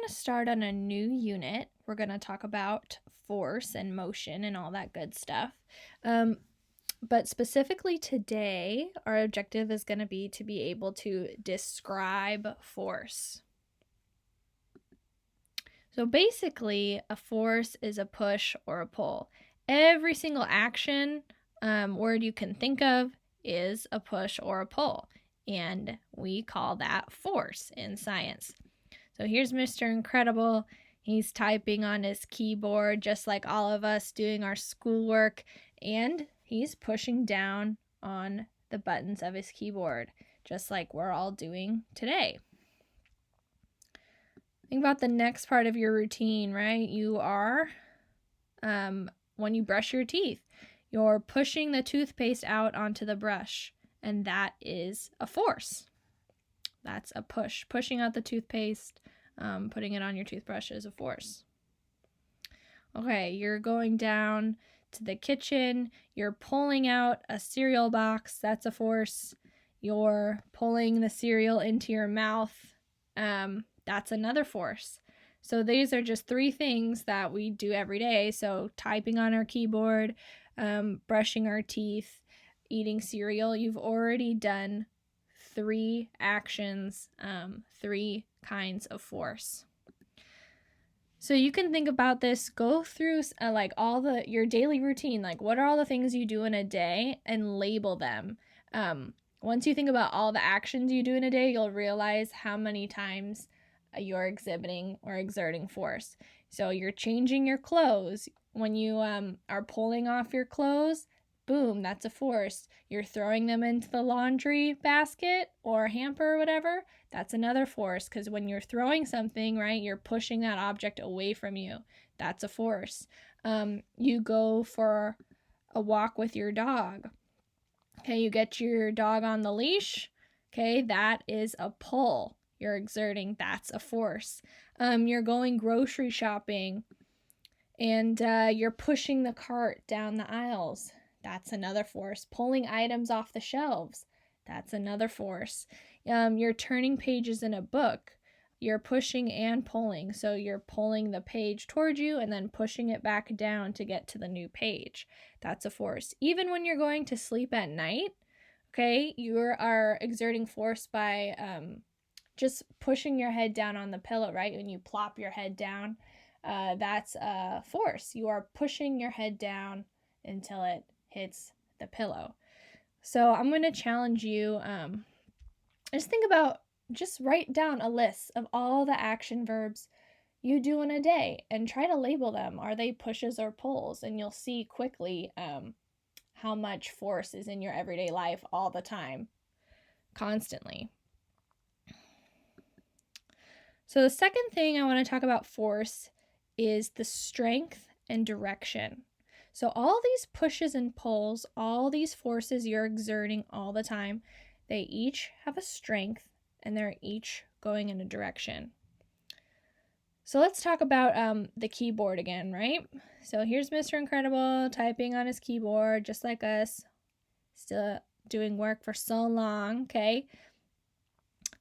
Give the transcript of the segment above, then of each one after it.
going to start on a new unit. We're going to talk about force and motion and all that good stuff. But specifically today, our objective is going to be able to describe force. So basically, a force is a push or a pull. Every single action word you can think of is a push or a pull, and we call that force in science. So here's Mr. Incredible. He's typing on his keyboard just like all of us doing our schoolwork, and he's pushing down on the buttons of his keyboard just like we're all doing today. Think about the next part of your routine, right? You are, when you brush your teeth, you're pushing the toothpaste out onto the brush, and that is a force. That's a push. Pushing out the toothpaste, putting it on your toothbrush is a force. Okay, you're going down to the kitchen. You're pulling out a cereal box. That's a force. You're pulling the cereal into your mouth. That's another force. So these are just 3 things that we do every day. So typing on our keyboard, brushing our teeth, eating cereal. You've already done 3 actions, 3 kinds of force. So you can think about this, go through your daily routine, like what are all the things you do in a day, and label them. Once you think about all the actions you do in a day, you'll realize how many times you're exhibiting or exerting force. So you're changing your clothes. When you are pulling off your clothes, boom, that's a force. You're throwing them into the laundry basket or hamper or whatever, that's another force, because when you're throwing something, right, you're pushing that object away from you. That's a force. You go for a walk with your dog. Okay, you get your dog on the leash. Okay, that is a pull. You're exerting, that's a force. You're going grocery shopping and you're pushing the cart down the aisles. That's another force. Pulling items off the shelves. That's another force. You're turning pages in a book. You're pushing and pulling. So you're pulling the page toward you and then pushing it back down to get to the new page. That's a force. Even when you're going to sleep at night, okay, you are exerting force by just pushing your head down on the pillow, right? When you plop your head down, that's a force. You are pushing your head down until it hits the pillow. So I'm going to challenge you, just write down a list of all the action verbs you do in a day and try to label them. Are they pushes or pulls? And you'll see quickly how much force is in your everyday life all the time, constantly. So the second thing I want to talk about force is the strength and direction. So all these pushes and pulls, all these forces you're exerting all the time, they each have a strength and they're each going in a direction. So let's talk about the keyboard again, right? So here's Mr. Incredible typing on his keyboard, just like us, still doing work for so long, okay?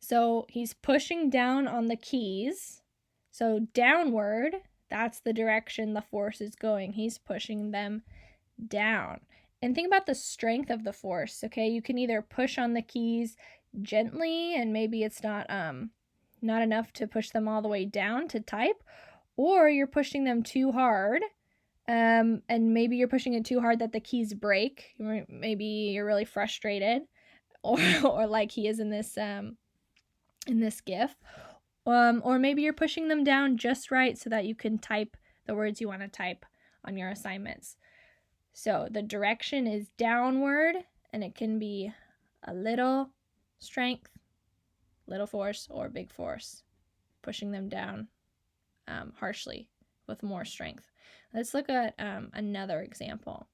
So he's pushing down on the keys. So downward, that's the direction the force is going. He's pushing them down. And think about the strength of the force, okay? You can either push on the keys gently and maybe it's not enough to push them all the way down to type, or you're pushing them too hard, and maybe you're pushing it too hard that the keys break. Maybe you're really frustrated, or like he is in this GIF, or maybe you're pushing them down just right so that you can type the words you want to type on your assignments. So the direction is downward, and it can be a little strength, little force, or big force, pushing them down harshly with more strength. Let's look at another example.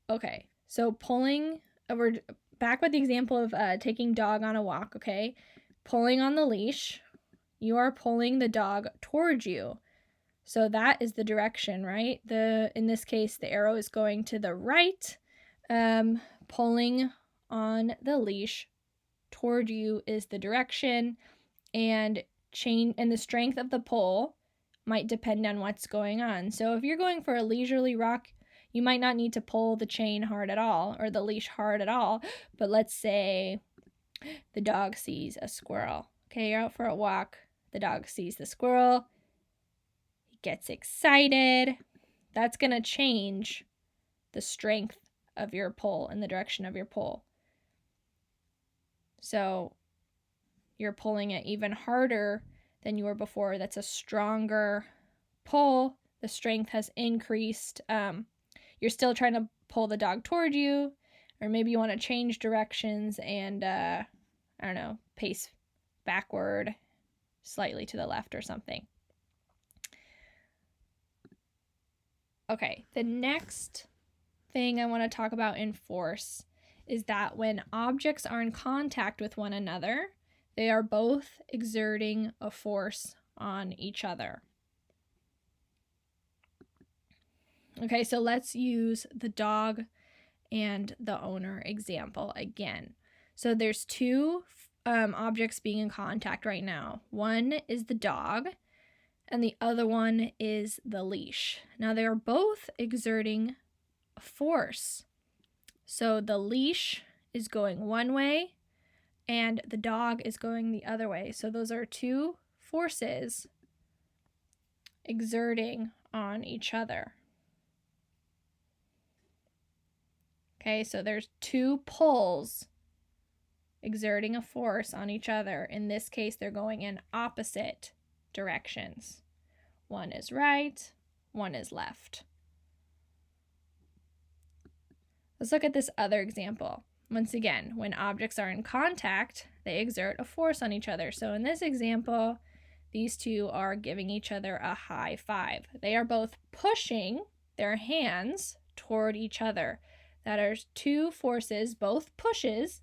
Okay, so pulling, we're back with the example of taking dog on a walk, okay? Pulling on the leash, you are pulling the dog towards you. So that is the direction, right? In this case, the arrow is going to the right. Pulling on the leash toward you is the direction, and the strength of the pull might depend on what's going on. So if you're going for a leisurely walk, you might not need to pull the chain hard at all or the leash hard at all. But let's say the dog sees a squirrel. Okay, you're out for a walk. The dog sees the squirrel. He gets excited. That's going to change the strength of your pull and the direction of your pull. So you're pulling it even harder than you were before. That's a stronger pull. The strength has increased. You're still trying to pull the dog toward you, or maybe you want to change directions and, pace backward slightly to the left or something. Okay, the next thing I want to talk about in force is that when objects are in contact with one another, they are both exerting a force on each other. Okay, so let's use the dog and the owner example again. So there's two objects being in contact right now. One is the dog, and the other one is the leash. Now they are both exerting a force. So the leash is going one way, and the dog is going the other way. So those are two forces exerting on each other. Okay, so there's two pulls exerting a force on each other. In this case, they're going in opposite directions. One is right, one is left. Let's look at this other example. Once again, when objects are in contact, they exert a force on each other. So in this example, these two are giving each other a high five. They are both pushing their hands toward each other. That are two forces, both pushes,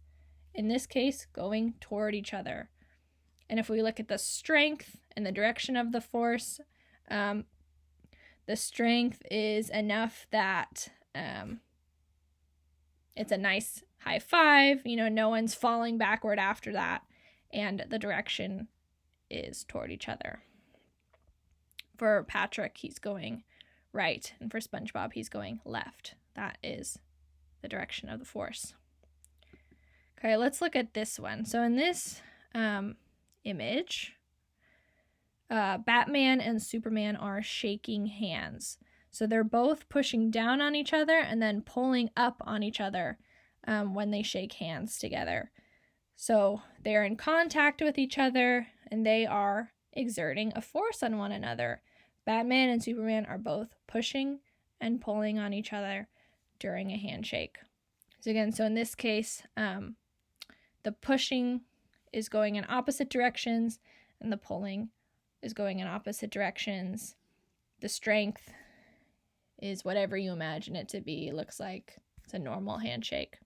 in this case, going toward each other. And if we look at the strength and the direction of the force, the strength is enough that it's a nice high five. No one's falling backward after that. And the direction is toward each other. For Patrick, he's going right. And for SpongeBob, he's going left. That is the direction of the force. Okay, let's look at this one. So in this image, Batman and Superman are shaking hands. So they're both pushing down on each other and then pulling up on each other when they shake hands together. So they're in contact with each other and they are exerting a force on one another. Batman and Superman are both pushing and pulling on each other during a handshake. So in this case, the pushing is going in opposite directions and the pulling is going in opposite directions. The strength is whatever you imagine it to be. It looks like it's a normal handshake.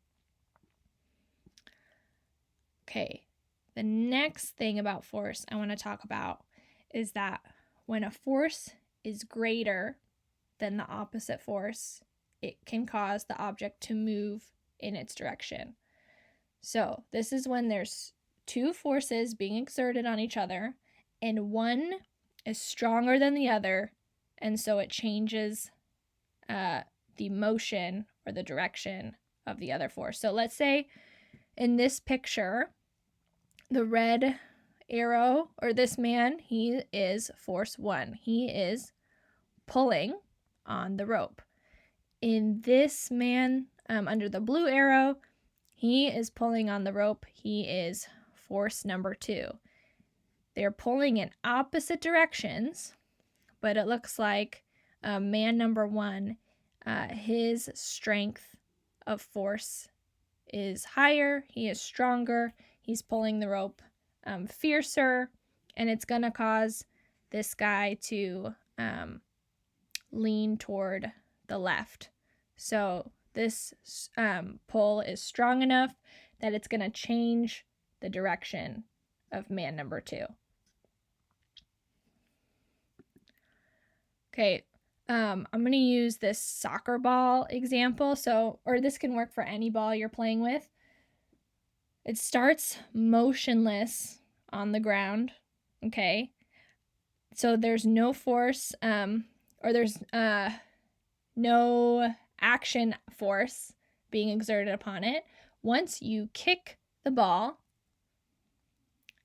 Okay, the next thing about force I want to talk about is that when a force is greater than the opposite force, it can cause the object to move in its direction. So this is when there's two forces being exerted on each other and one is stronger than the other, and so it changes the motion or the direction of the other force. So let's say in this picture, the red arrow, or this man, he is force 1. He is pulling on the rope. In this man, under the blue arrow, he is pulling on the rope. He is force number 2. They're pulling in opposite directions, but it looks like man number 1, his strength of force is higher. He is stronger. He's pulling the rope fiercer, and it's going to cause this guy to lean toward the left. So this pull is strong enough that it's going to change the direction of man number 2. Okay, I'm going to use this soccer ball example. Or this can work for any ball you're playing with. It starts motionless on the ground, Okay, so there's no force, or there's no action force being exerted upon it. Once you kick the ball,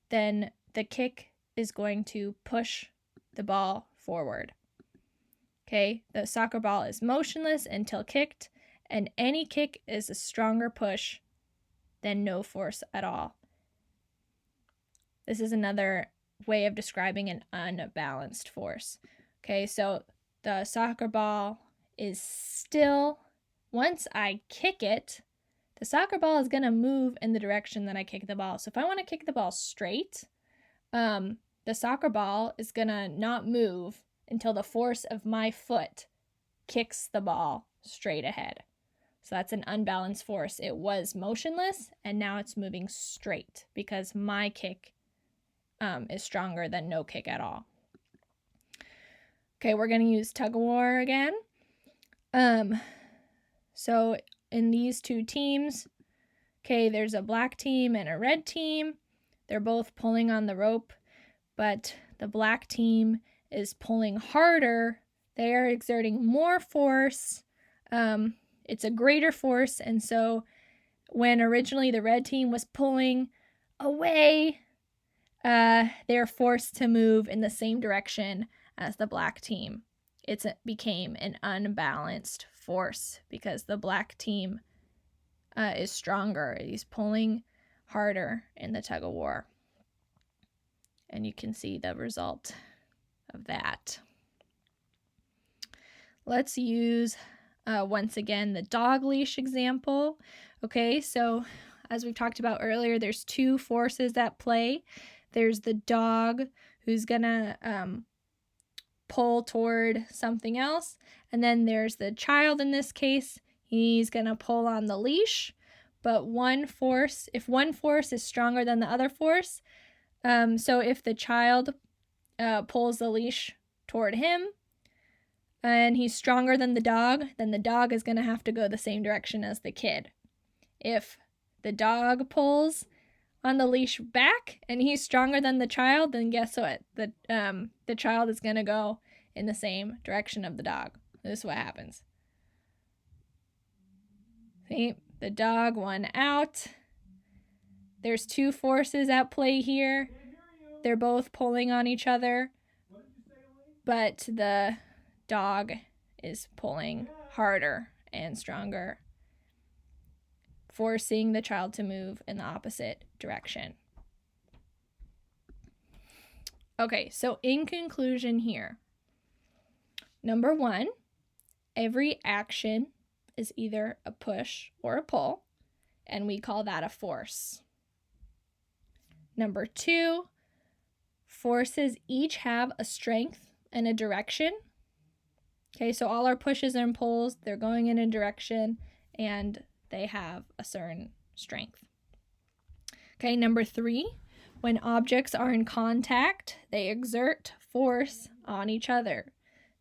then the kick is going to push the ball forward. Okay, the soccer ball is motionless until kicked, and any kick is a stronger push than no force at all. This is another way of describing an unbalanced force. Okay, so the soccer ball is still, once I kick it, the soccer ball is going to move in the direction that I kick the ball. So if I want to kick the ball straight, the soccer ball is going to not move until the force of my foot kicks the ball straight ahead. So that's an unbalanced force. It was motionless, and now it's moving straight because my kick is stronger than no kick at all. Okay, we're going to use tug of war again. So in these two teams, okay, there's a black team and a red team. They're both pulling on the rope, but the black team is pulling harder. They are exerting more force. It's a greater force, and so when originally the red team was pulling away, they're forced to move in the same direction as the black team. It became an unbalanced force because the black team is stronger. He's pulling harder in the tug of war. And you can see the result of that. Let's use, once again, the dog leash example. Okay, so as we've talked about earlier, there's two forces at play. There's the dog who's gonna pull toward something else. And then there's the child in this case. He's gonna pull on the leash. But if one force is stronger than the other force, so if the child pulls the leash toward him and he's stronger than the dog, then the dog is gonna have to go the same direction as the kid. If the dog pulls on the leash back and he's stronger than the child, then guess what? The child is going to go in the same direction of the dog. This is what happens. See, the dog won out. There's two forces at play here. They're both pulling on each other, but the dog is pulling harder and stronger, forcing the child to move in the opposite direction. Okay, so in conclusion here, number 1, every action is either a push or a pull, and we call that a force. Number 2, forces each have a strength and a direction. Okay, so all our pushes and pulls, they're going in a direction, and they have a certain strength. Okay, number 3, when objects are in contact, they exert force on each other.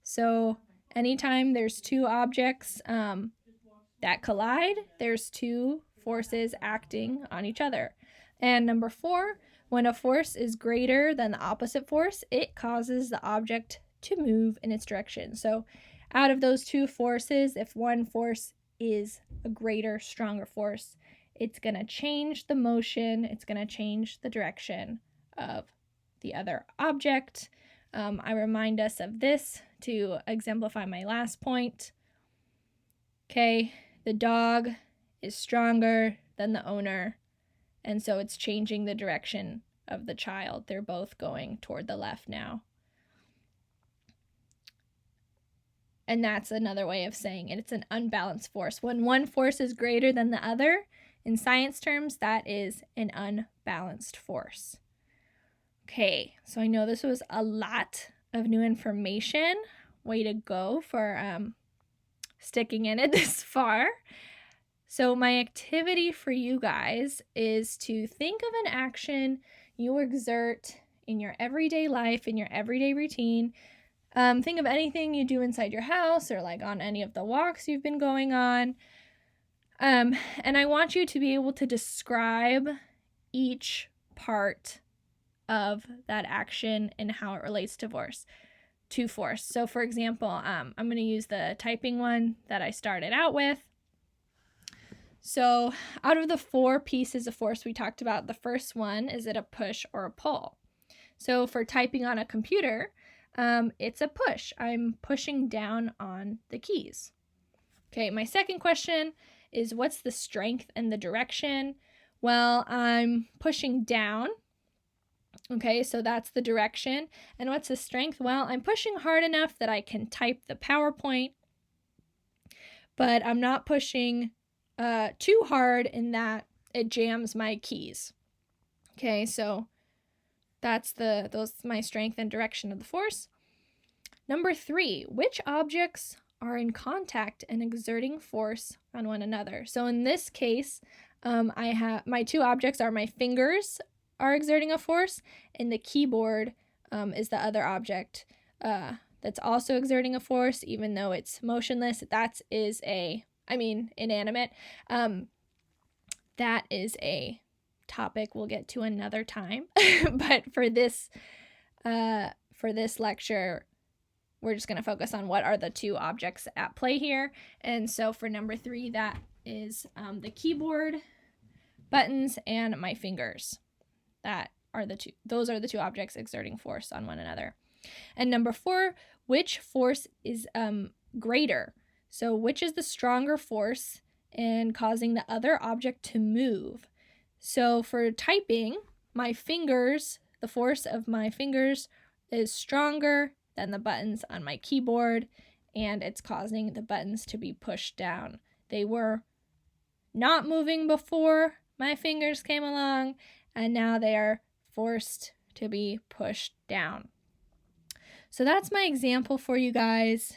So anytime there's two objects that collide, there's two forces acting on each other. And number 4, when a force is greater than the opposite force, it causes the object to move in its direction. So out of those two forces, if one force is a greater, stronger force, it's going to change the motion, it's going to change the direction of the other object. I remind us of this to exemplify my last point. Okay, the dog is stronger than the owner, and so it's changing the direction of the child. They're both going toward the left now. And that's another way of saying it. It's an unbalanced force. When one force is greater than the other, in science terms, that is an unbalanced force. Okay, so I know this was a lot of new information. Way to go for sticking in it this far. So my activity for you guys is to think of an action you exert in your everyday life, in your everyday routine. Think of anything you do inside your house or like on any of the walks you've been going on. And I want you to be able to describe each part of that action and how it relates to force. So for example, I'm going to use the typing one that I started out with. So out of the 4 pieces of force we talked about, the first one, is it a push or a pull? So for typing on a computer, it's a push. I'm pushing down on the keys. Okay, my second question is, what's the strength and the direction? Well, I'm pushing down. Okay, so that's the direction. And what's the strength? Well, I'm pushing hard enough that I can type the PowerPoint, but I'm not pushing too hard in that it jams my keys. Okay, so that's my strength and direction of the force. Number 3, which objects are in contact and exerting force on one another? So in this case, I have my 2 objects are my fingers are exerting a force, and the keyboard is the other object that's also exerting a force, even though it's motionless. That is inanimate. That is a topic we'll get to another time. But for this lecture, we're just going to focus on what are the 2 objects at play here. And so for number 3, that is the keyboard, buttons, and my fingers. Those are the 2 objects exerting force on one another. And number 4, which force is greater? So which is the stronger force in causing the other object to move? So for typing, my fingers, the force of my fingers is stronger than the buttons on my keyboard, and it's causing the buttons to be pushed down. They were not moving before my fingers came along, and now they are forced to be pushed down. So that's my example for you guys.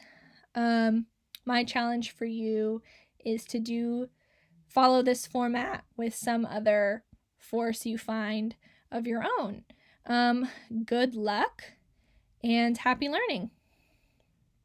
My challenge for you is to follow this format with some other force you find of your own. Good luck and happy learning.